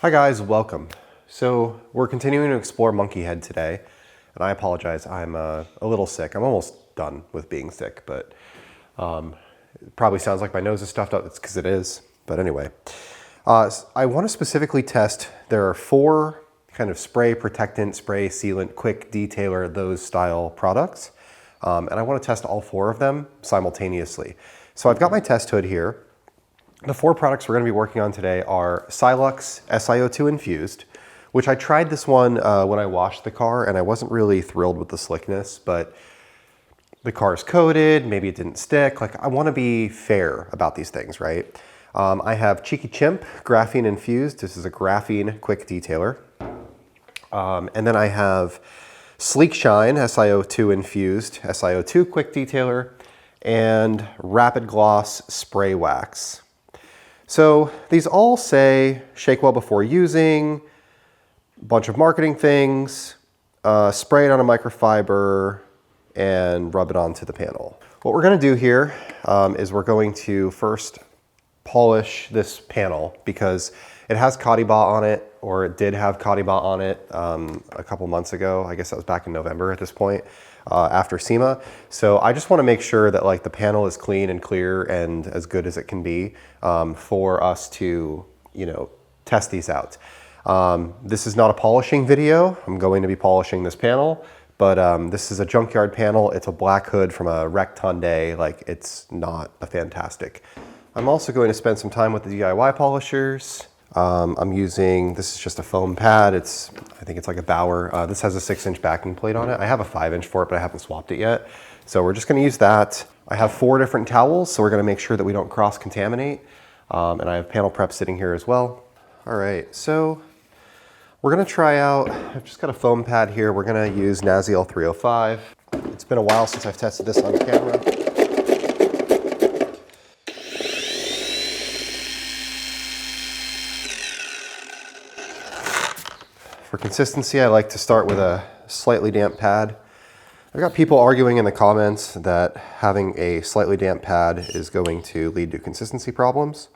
Hi guys, welcome. So we're continuing to explore MNKY Head today, and I apologize, I'm a little sick. I'm almost done with being sick, but it probably sounds like my nose is stuffed up. It's because it is, but anyway. I want to specifically test, there are 4 kind of spray protectant, spray sealant, quick detailer, those style products. And I want to test all 4 of them simultaneously. So I've got my test hood here. The 4 products we're going to be working on today are Silux SiO2 Infused, which I tried this one when I washed the car, and I wasn't really thrilled with the slickness, but the car's coated, maybe it didn't stick. Like, I want to be fair about these things, right? I have cheeky Chimp, graphene-infused. This is a graphene quick detailer. And then I have Sleek Shine SiO2 Infused, SiO2 quick detailer, and Rapid Gloss Spray Wax. So these all say shake well before using, a bunch of marketing things, spray it on a microfiber, and rub it onto the panel. What we're going to do here is we're going to first polish this panel because it has Cotibot on it, or it did have Cotibot on it a couple months ago. I guess that was back in November at this point, after SEMA. So I just want to make sure that like the panel is clean and clear and as good as it can be for us to, test these out. This is not a polishing video. I'm going to be polishing this panel, but this is a junkyard panel. It's a black hood from a wrecked Hyundai. Like, it's not a fantastic. I'm also going to spend some time with the DIY polishers. I'm using, this is just a foam pad. I think it's like a Bauer. This has a 6-inch backing plate on it. I have a 5-inch for it, but I haven't swapped it yet. So we're just gonna use that. I have 4 different towels, so we're gonna make sure that we don't cross-contaminate. And I have panel prep sitting here as well. All right, so we're gonna try out, I've just got a foam pad here. We're gonna use Naziel 305. It's been a while since I've tested this on camera. For consistency, I like to start with a slightly damp pad. I've got people arguing in the comments that having a slightly damp pad is going to lead to consistency problems,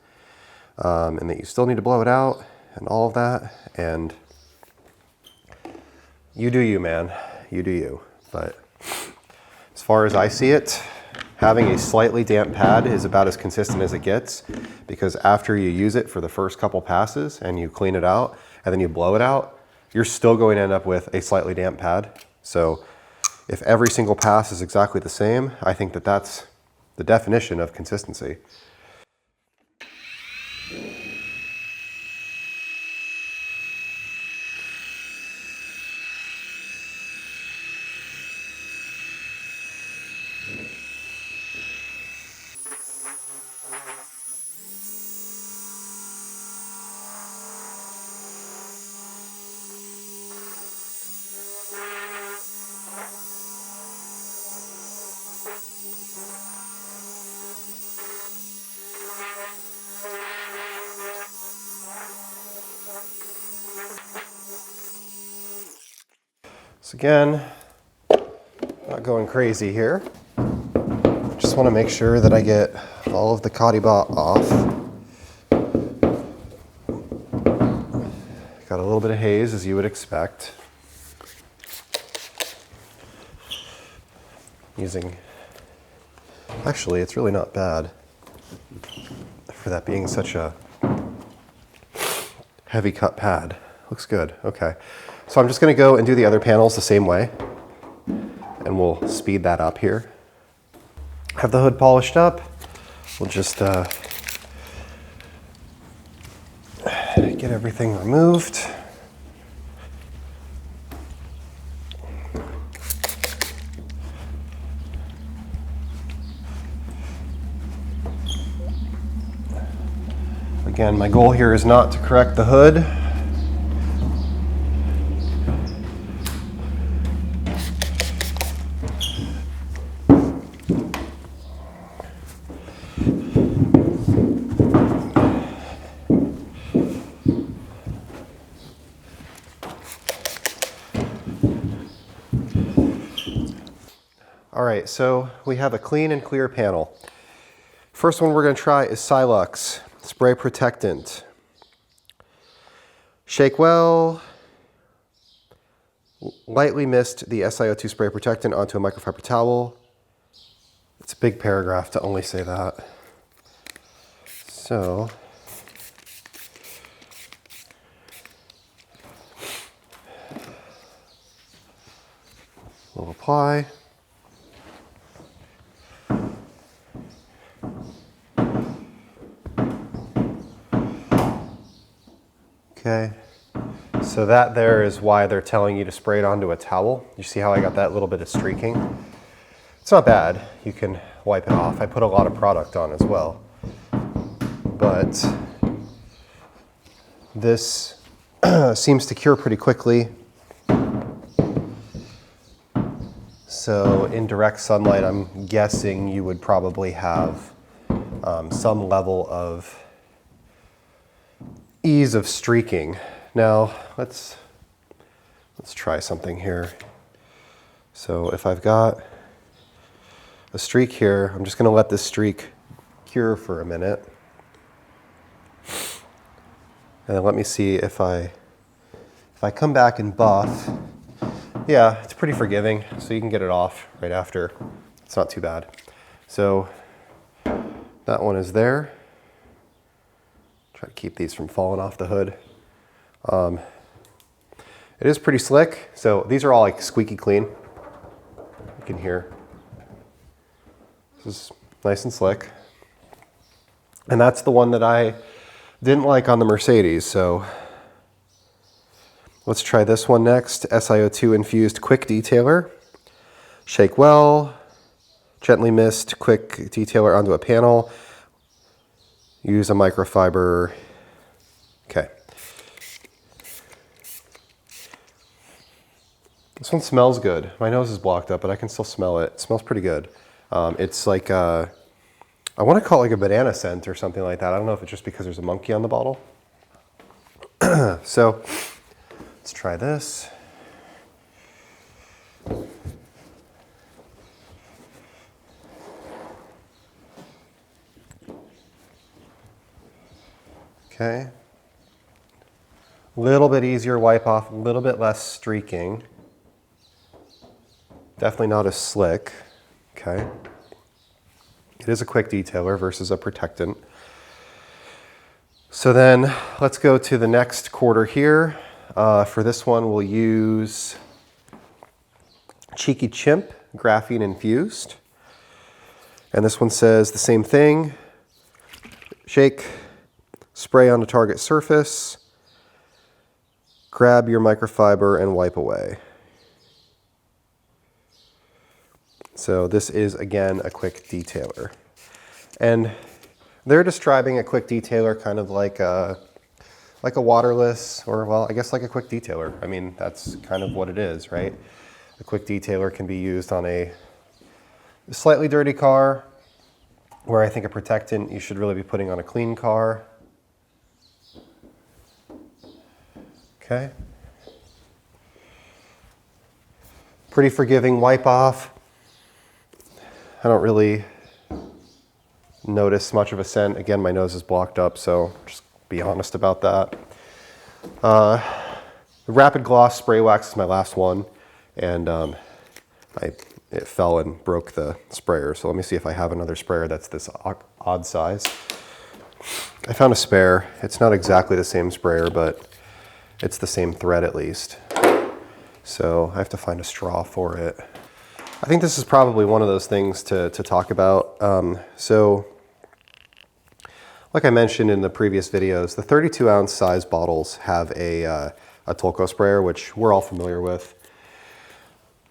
and that you still need to blow it out and all of that. And you do you, man. You do you. But as far as I see it, having a slightly damp pad is about as consistent as it gets, because after you use it for the first couple passes and you clean it out and then you blow it out, you're still going to end up with a slightly damp pad. So if every single pass is exactly the same, I think that that's the definition of consistency. So again, not going crazy here. Just want to make sure that I get all of the Cotibot off. Got a little bit of haze, as you would expect. Actually, it's really not bad for that being such a heavy cut pad. Looks good. Okay. So I'm just going to go and do the other panels the same way, and we'll speed that up here. Have the hood polished up. We'll just get everything removed. Again, my goal here is not to correct the hood. All right, so we have a clean and clear panel. First one we're going to try is Silux Spray Protectant. Shake well. Lightly mist the SiO2 spray protectant onto a microfiber towel. It's a big paragraph to only say that. So, we'll apply. Okay, so that there is why they're telling you to spray it onto a towel. You see how I got that little bit of streaking? It's not bad. You can wipe it off. I put a lot of product on as well. But this seems to cure pretty quickly. So in direct sunlight, I'm guessing you would probably have some level of ease of streaking. Now let's try something here. So if I've got a streak here, I'm just going to let this streak cure for a minute. And then let me see if I come back and buff. Yeah, it's pretty forgiving, so you can get it off right after. It's not too bad. So that one is there. Try to keep these from falling off the hood. It is pretty slick. So these are all like squeaky clean. You can hear. This is nice and slick. And that's the one that I didn't like on the Mercedes. So let's try this one next. SiO2 Infused Quick Detailer. Shake well. Gently mist quick detailer onto a panel. Use a microfiber. Okay. This one smells good. My nose is blocked up, but I can still smell it. It smells pretty good. It's like I want to call it like a banana scent or something like that. I don't know if it's just because there's a monkey on the bottle. So let's try this. Okay. A little bit easier wipe off, a little bit less streaking. Definitely not as slick. Okay. It is a quick detailer versus a protectant. So then let's go to the next quarter here. For this one, we'll use Cheeky Chimp, graphene-infused. And this one says the same thing. Shake, spray on the target surface, grab your microfiber and wipe away. So this is, again, a quick detailer. And they're describing a quick detailer kind of like a waterless, or well, I guess like a quick detailer. I mean, that's kind of what it is, right? A quick detailer can be used on a slightly dirty car, where I think a protectant you should really be putting on a clean car. Okay. Pretty forgiving wipe off. I don't really notice much of a scent. Again, my nose is blocked up, so just be honest about that. The Rapid Gloss Spray Wax is my last one, and it fell and broke the sprayer. So let me see if I have another sprayer that's this odd size. I found a spare. It's not exactly the same sprayer, but it's the same thread at least. So I have to find a straw for it. I think this is probably one of those things to talk about. So like I mentioned in the previous videos, the 32-ounce size bottles have a Tolko sprayer, which we're all familiar with.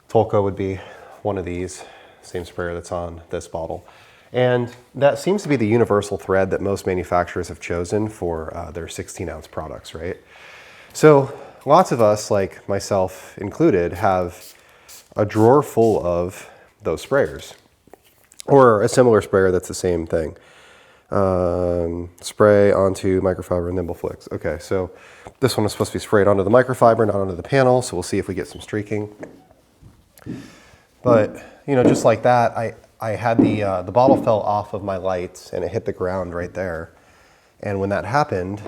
Tolko would be one of these, same sprayer that's on this bottle. And that seems to be the universal thread that most manufacturers have chosen for their 16-ounce products, right? So lots of us, like myself included, have a drawer full of those sprayers, or a similar sprayer that's the same thing. Spray onto microfiber and nimble flicks. Okay, so this one is supposed to be sprayed onto the microfiber, not onto the panel, so we'll see if we get some streaking. But, you know, just like that, I had the bottle fell off of my lights and it hit the ground right there. And when that happened,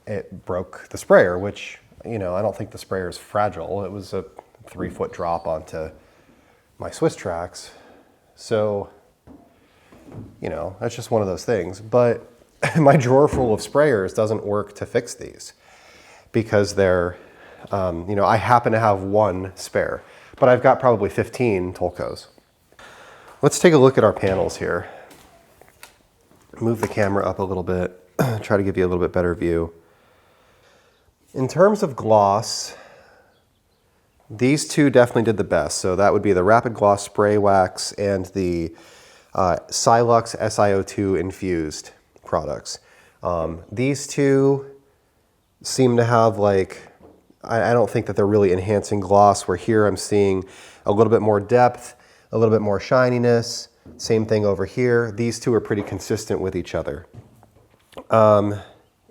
it broke the sprayer, which, you know, I don't think the sprayer is fragile. It was a 3-foot drop onto my Swiss tracks. So, you know, that's just one of those things. But my drawer full of sprayers doesn't work to fix these because they're, you know, I happen to have one spare, but I've got probably 15 Tolkos. Let's take a look at our panels here. Move the camera up a little bit, try to give you a little bit better view. In terms of gloss, these two definitely did the best. So that would be the Rapid Gloss Spray Wax and the Silux SiO2 Infused products. These two seem to have like, I don't think that they're really enhancing gloss, where here I'm seeing a little bit more depth, a little bit more shininess. Same thing over here. These two are pretty consistent with each other.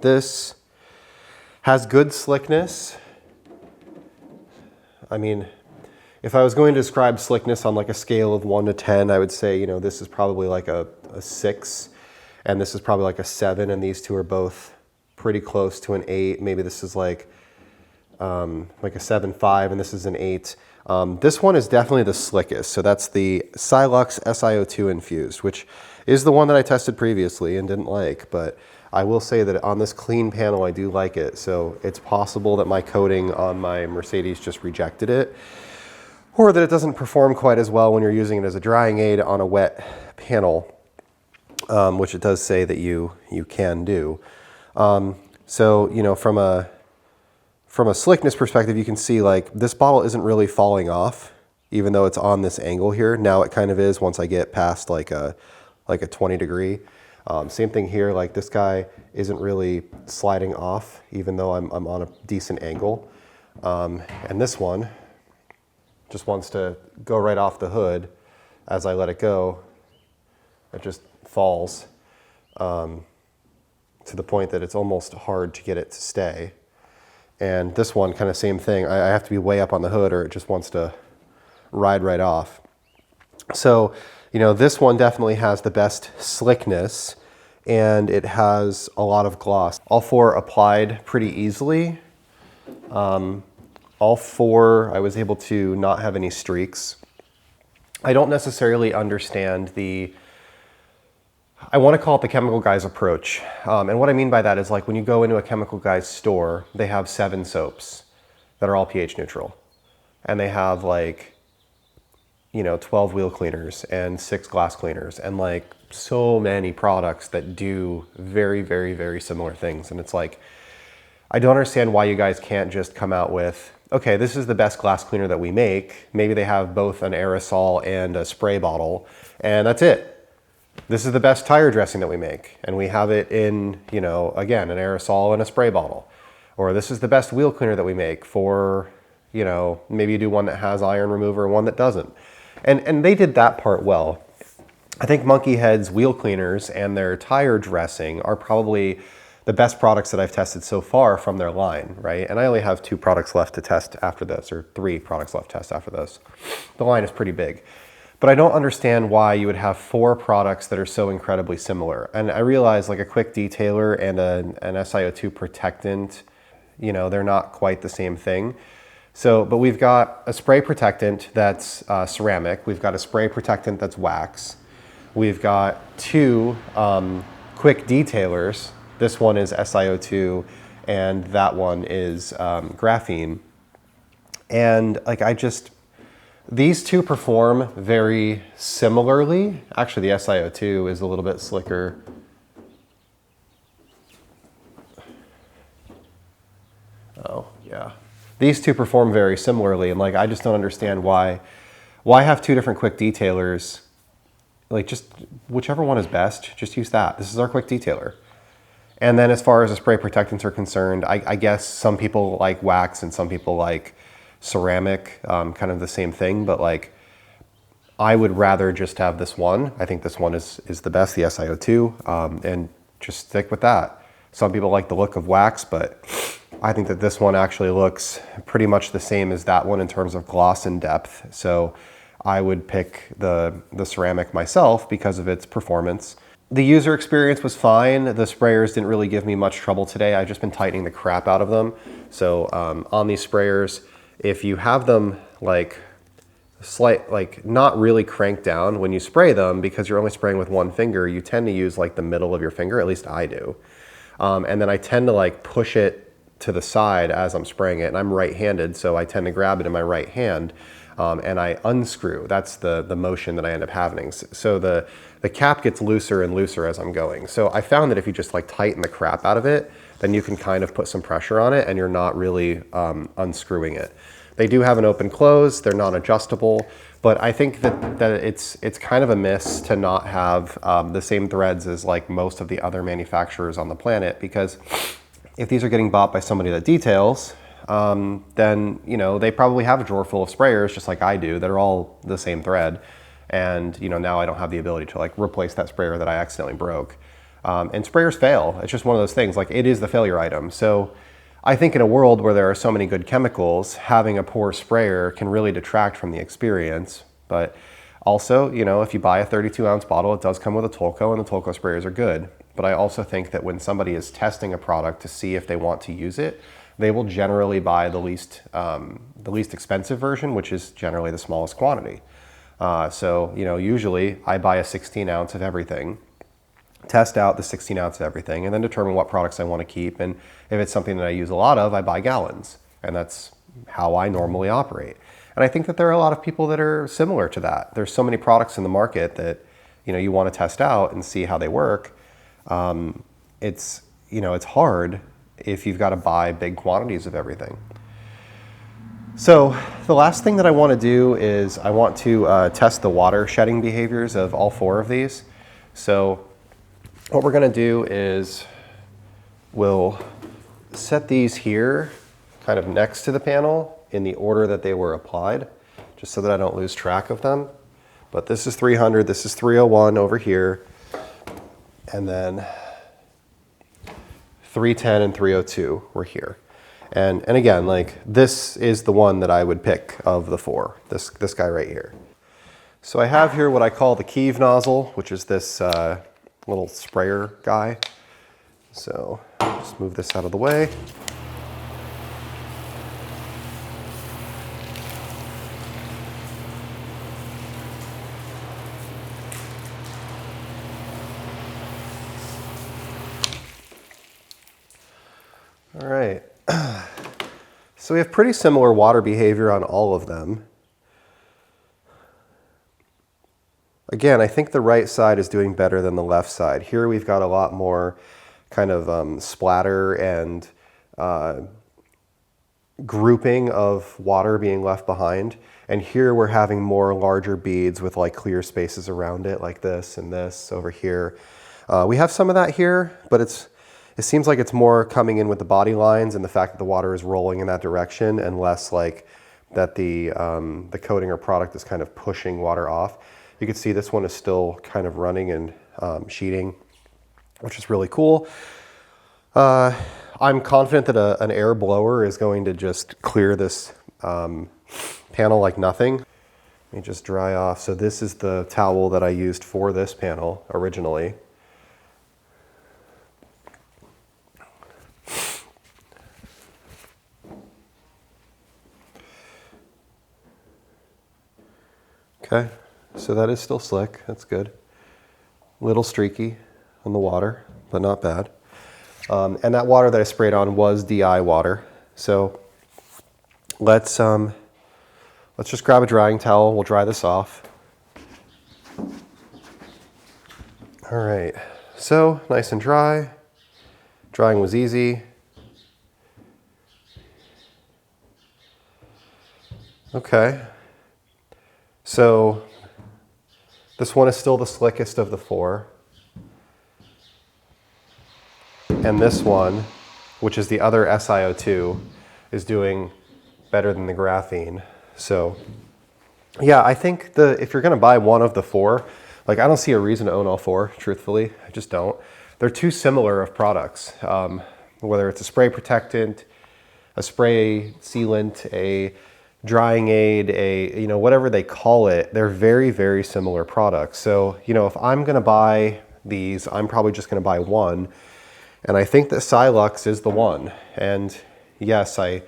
This has good slickness. I mean, if I was going to describe slickness on like a scale of 1 to 10, I would say, you know, this is probably like a 6, and this is probably like a 7, and these two are both pretty close to an 8. Maybe this is like a 7.5, and this is an 8. This one is definitely the slickest. So that's the Silux SiO2 Infused, which is the one that I tested previously and didn't like, but I will say that on this clean panel, I do like it. So it's possible that my coating on my Mercedes just rejected it, or that it doesn't perform quite as well when you're using it as a drying aid on a wet panel, which it does say that you can do. So, you know, from a slickness perspective, you can see like this bottle isn't really falling off, even though it's on this angle here. Now it kind of is once I get past like a 20 degree. Same thing here, like this guy isn't really sliding off, even though I'm on a decent angle. And this one just wants to go right off the hood. As I let it go, it just falls to the point that it's almost hard to get it to stay. And this one, kind of same thing. I have to be way up on the hood or it just wants to ride right off. So, you know, this one definitely has the best slickness and it has a lot of gloss. All four applied pretty easily. All four, I was able to not have any streaks. I don't necessarily understand I want to call it the chemical guy's approach. And what I mean by that is like when you go into a chemical guy's store, they have 7 soaps that are all pH neutral. And they have like, you know, 12 wheel cleaners and 6 glass cleaners and like so many products that do very, very, very similar things. And it's like, I don't understand why you guys can't just come out with, okay, this is the best glass cleaner that we make. Maybe they have both an aerosol and a spray bottle, and that's it. This is the best tire dressing that we make, and we have it in, you know, again, an aerosol and a spray bottle. Or this is the best wheel cleaner that we make for, you know, maybe you do one that has iron remover and one that doesn't. And they did that part well. I think MNKY Head's wheel cleaners and their tire dressing are probably the best products that I've tested so far from their line, right? And I only have 2 products left to test after this, or 3 products left to test after this. The line is pretty big. But I don't understand why you would have 4 products that are so incredibly similar. And I realize like a quick detailer and an SiO2 protectant, you know, they're not quite the same thing. So, but we've got a spray protectant that's ceramic. We've got a spray protectant that's wax. We've got 2 quick detailers. This one is SiO2 and that one is graphene. And like these 2 perform very similarly. Actually, the SiO2 is a little bit slicker. Oh, yeah. These 2 perform very similarly, and like I just don't understand why have 2 different quick detailers. Like just whichever one is best, just use that. This is our quick detailer. And then as far as the spray protectants are concerned, I guess some people like wax and some people like ceramic, kind of the same thing, but like I would rather just have this one. I think this one is the best, the SiO2, and just stick with that. Some people like the look of wax, but I think that this one actually looks pretty much the same as that one in terms of gloss and depth. So I would pick the ceramic myself because of its performance. The user experience was fine. The sprayers didn't really give me much trouble today. I've just been tightening the crap out of them. So on these sprayers, if you have them like not really cranked down when you spray them, because you're only spraying with one finger, you tend to use like the middle of your finger, at least I do. And then I tend to like push it to the side as I'm spraying it, and I'm right-handed, so I tend to grab it in my right hand and I unscrew. That's the motion that I end up having. So the cap gets looser and looser as I'm going. So I found that if you just like tighten the crap out of it, then you can kind of put some pressure on it and you're not really unscrewing it. They do have an open close, they're non-adjustable, but I think that it's kind of a miss to not have the same threads as like most of the other manufacturers on the planet, because if these are getting bought by somebody that details, then you know they probably have a drawer full of sprayers just like I do that are all the same thread, and you know now I don't have the ability to like replace that sprayer that I accidentally broke. And sprayers fail. It's just one of those things, like it is the failure item. So I think in a world where there are so many good chemicals, having a poor sprayer can really detract from the experience. But also, you know, if you buy a 32-ounce bottle, it does come with a Tolco, and the Tolco sprayers are good. But I also think that when somebody is testing a product to see if they want to use it, they will generally buy the least expensive version, which is generally the smallest quantity. So, you know, usually I buy a 16-ounce of everything, test out the 16-ounce of everything, and then determine what products I want to keep. And if it's something that I use a lot of, I buy gallons. And that's how I normally operate. And I think that there are a lot of people that are similar to that. There's so many products in the market that, you know, you want to test out and see how they work. It's, you know, it's hard if you've got to buy big quantities of everything. So the last thing that I want to do is I want to test the water shedding behaviors of all four of these. So what we're going to do is we'll set these here kind of next to the panel in the order that they were applied, just so that I don't lose track of them. But this is 300, this is 301 over here, and then 310 and 302 were here. And again, like this is the one that I would pick of the four, this guy right here. So I have here what I call the Keeve nozzle, which is this little sprayer guy. So just move this out of the way. All right, so we have pretty similar water behavior on all of them. Again, I think the right side is doing better than the left side. Here we've got a lot more kind of splatter and grouping of water being left behind. And here we're having more larger beads with like clear spaces around it, like this and this over here. We have some of that here, but it seems like it's more coming in with the body lines and the fact that the water is rolling in that direction, and less like that the coating or product is kind of pushing water off. You can see this one is still kind of running and sheeting, which is really cool. I'm confident that an air blower is going to just clear this panel like nothing. Let me just dry off. So this is the towel that I used for this panel originally. Okay, so that is still slick, that's good. Little streaky on the water, but not bad. And that water that I sprayed on was DI water. So let's just grab a drying towel, we'll dry this off. All right, so nice and dry. Drying was easy. Okay. So this one is still the slickest of the four. And this one, which is the other SiO2, is doing better than the graphene. So yeah, I think if you're gonna buy one of the four, like I don't see a reason to own all four, truthfully, I just don't. They're too similar of products. Whether it's a spray protectant, a spray sealant, a drying aid, whatever they call it, they're very, very similar products. So, if I'm gonna buy these, I'm probably just going to buy one. And I think that Silux is the one. And yes, I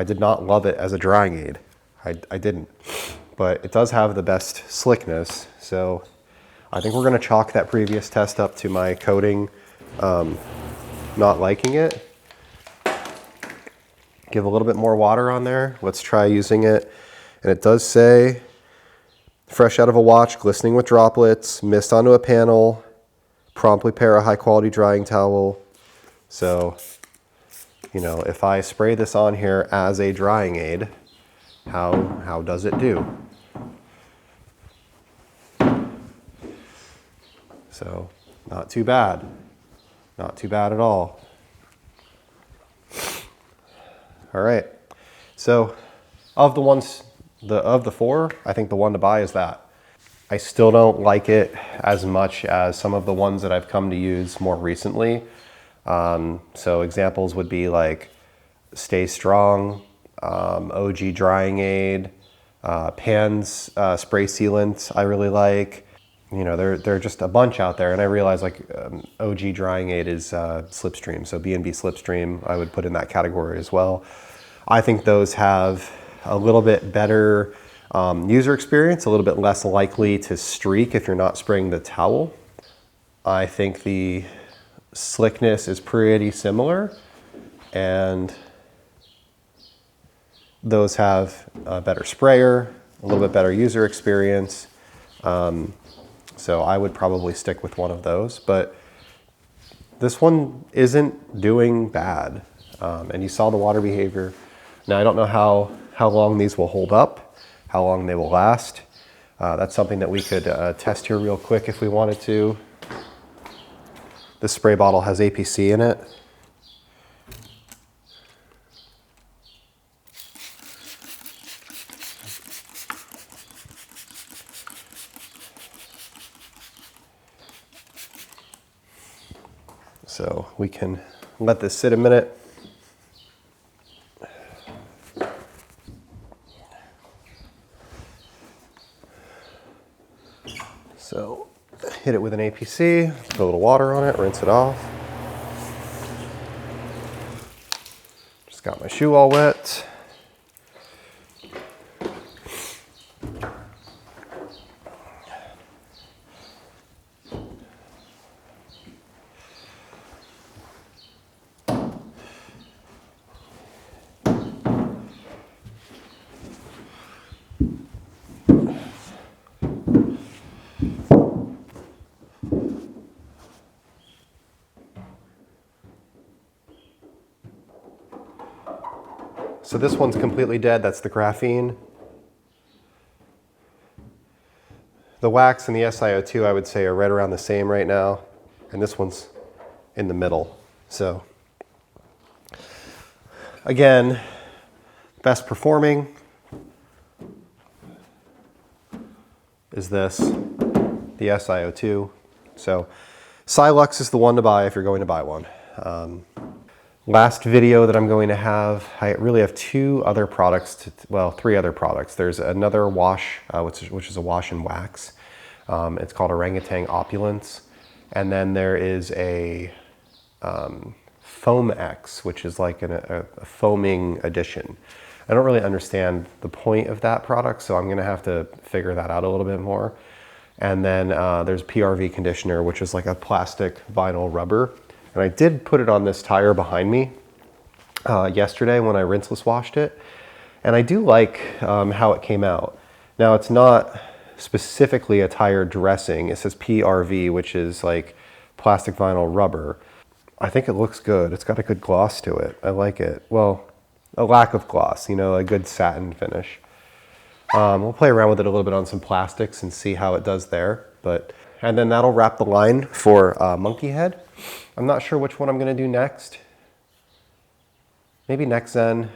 did not love it as a drying aid. I didn't. But it does have the best slickness. So I think we're going to chalk that previous test up to my coating not liking it. Give a little bit more water on there. Let's try using it. And it does say, fresh out of a watch, glistening with droplets, mist onto a panel, promptly pair a high quality drying towel. So, you know, if I spray this on here as a drying aid, how does it do? So, not too bad. Not too bad at all. All right. So, of the four, I think the one to buy is that. I still don't like it as much as some of the ones that I've come to use more recently. So examples would be like Stay Strong, OG Drying Aid, Pan's Spray Sealant I really like. You know, there are just a bunch out there, and I realize like OG Drying Aid is Slipstream, so B&B Slipstream I would put in that category as well. I think those have a little bit better user experience, a little bit less likely to streak if you're not spraying the towel. I think the slickness is pretty similar, and those have a better sprayer, a little bit better user experience. So I would probably stick with one of those, but this one isn't doing bad. And you saw the water behavior. Now I don't know how long these will hold up, how long they will last. That's something that we could test here real quick if we wanted to. This spray bottle has APC in it. So we can let this sit a minute. So hit it with an APC, put a little water on it, rinse it off. Just got my shoe all wet. So this one's completely dead, that's the graphene. The wax and the SiO2 I would say are right around the same right now, and this one's in the middle. So again, best performing is this, the SiO2. So Silux is the one to buy if you're going to buy one. Last video that I'm going to have, I really have two other products, well, three other products. There's another wash, which is a wash and wax. It's called Orangutan Opulence. And then there is a Foam X, which is like a foaming edition. I don't really understand the point of that product, so I'm gonna have to figure that out a little bit more. And then there's PRV conditioner, which is like a plastic vinyl rubber. And I did put it on this tire behind me yesterday when I rinseless washed it. And I do like how it came out. Now it's not specifically a tire dressing. It says PRV, which is like plastic vinyl rubber. I think it looks good. It's got a good gloss to it. I like it. Well, a lack of gloss, you know, a good satin finish. We'll play around with it a little bit on some plastics and see how it does there. And then that'll wrap the line for MNKY Head. I'm not sure which one I'm gonna do next. Maybe NextZen,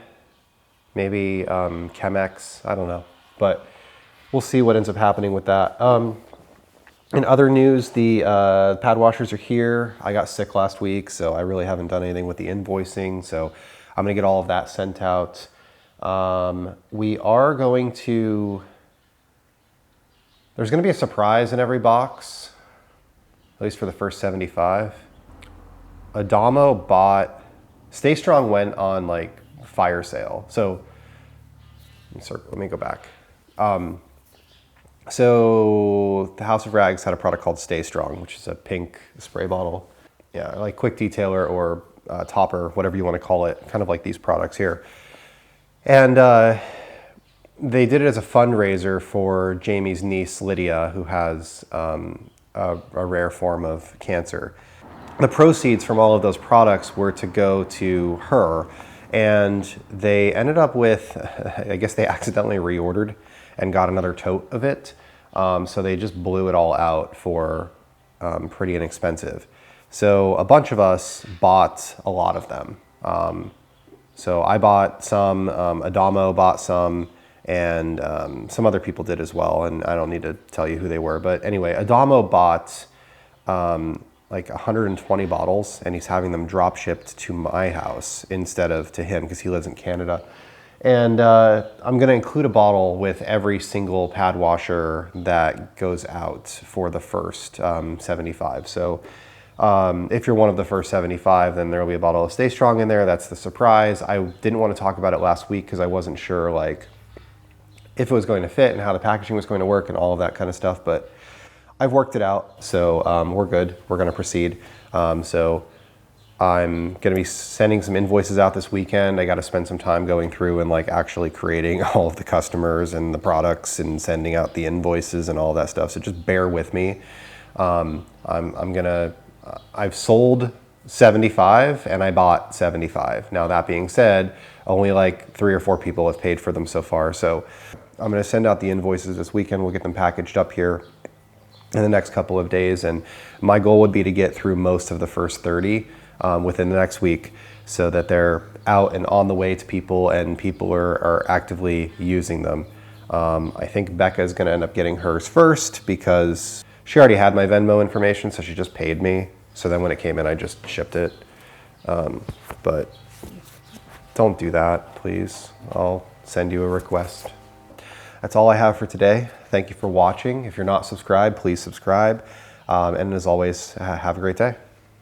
maybe Chemex, I don't know. But we'll see what ends up happening with that. In other news, the pad washers are here. I got sick last week, so I really haven't done anything with the invoicing. So I'm gonna get all of that sent out. We are going to, there's gonna be a surprise in every box. at least for the first 75. Adamo bought, Stay Strong went on like fire sale. So let me go back. So the House of Rags had a product called Stay Strong, which is a pink spray bottle. Yeah, like quick detailer or topper, whatever you want to call it, kind of like these products here. And they did it as a fundraiser for Jamie's niece, Lydia, who has a rare form of cancer. The proceeds from all of those products were to go to her, and they ended up with, I guess they accidentally reordered and got another tote of it. So they just blew it all out for pretty inexpensive. So a bunch of us bought a lot of them. So I bought some, Adamo bought some, and some other people did as well, and I don't need to tell you who they were. But anyway, Adamo bought like 120 bottles, and he's having them drop shipped to my house instead of to him because he lives in Canada. And I'm gonna include a bottle with every single pad washer that goes out for the first 75. So if you're one of the first 75, then there'll be a bottle of Stay Strong in there. That's the surprise. I didn't want to talk about it last week because I wasn't sure like if it was going to fit and how the packaging was going to work and all of that kind of stuff, but I've worked it out, so we're good. We're gonna proceed. So I'm gonna be sending some invoices out this weekend. I gotta spend some time going through and like actually creating all of the customers and the products and sending out the invoices and all that stuff. So just bear with me. I've sold 75 and I bought 75. Now that being said, only like 3 or 4 people have paid for them so far. So I'm gonna send out the invoices this weekend. We'll get them packaged up here in the next couple of days. And my goal would be to get through most of the first 30 within the next week so that they're out and on the way to people and people are actively using them. I think Becca is gonna end up getting hers first because she already had my Venmo information, so she just paid me. So then when it came in, I just shipped it. But don't do that, please. I'll send you a request. That's all I have for today. Thank you for watching. If you're not subscribed, please subscribe. And as always, have a great day.